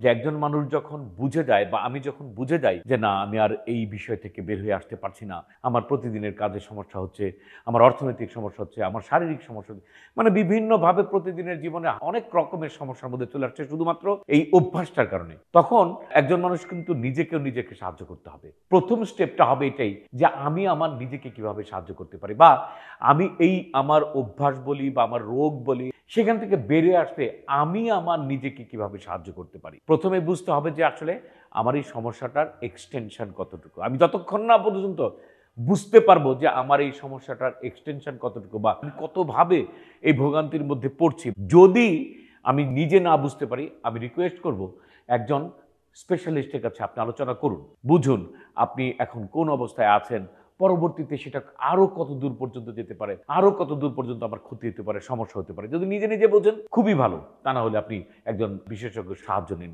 যে একজন মানুষ যখন বুঝে যায় বা আমি যখন বুঝে যাই যে না আমি আর এই বিষয় থেকে বের হয়ে আসতে পারছি না, আমার প্রতিদিনের কাজের সমস্যা হচ্ছে, আমার অর্থনৈতিক সমস্যা হচ্ছে, আমার শারীরিক সমস্যা হচ্ছে, মানে বিভিন্নভাবে প্রতিদিনের জীবনে অনেক রকমের সমস্যার মধ্যে চলে আসছে শুধুমাত্র এই অভ্যাসটার কারণে, তখন একজন মানুষ কিন্তু নিজেকে সাহায্য করতে হবে। প্রথম স্টেপটা হবে এটাই যে আমি আমার নিজেকে কিভাবে সাহায্য করতে পারি, বা আমি এই আমার অভ্যাস বলি বা আমার রোগ বলি সেখান থেকে বেরিয়ে আসতে আমি আমার নিজেকে কিভাবে সাহায্য করতে পারি। প্রথমে বুঝতে হবে যে আসলে আমার এই সমস্যাটার এক্সটেনশন কতটুকু। আমি যতক্ষণ না পর্যন্ত বুঝতে পারবো যে আমার এই সমস্যাটার এক্সটেনশন কতটুকু বা আমি কতভাবে এই ভোগান্তির মধ্যে পড়ছি, যদি আমি নিজে না বুঝতে পারি, আমি রিকোয়েস্ট করব একজন স্পেশালিস্টের কাছে আপনি আলোচনা করুন, বুঝুন আপনি এখন কোন অবস্থায় আছেন, পরবর্তীতে সেটা আরো কত দূর পর্যন্ত যেতে পারে, আরো কত দূর পর্যন্ত আমার ক্ষতি হতে পারে, সমস্যা হতে পারে। যদি নিজে নিজে বোঝেন খুবই ভালো, তা না হলে আপনি একজন বিশেষজ্ঞ সাহায্য নিন।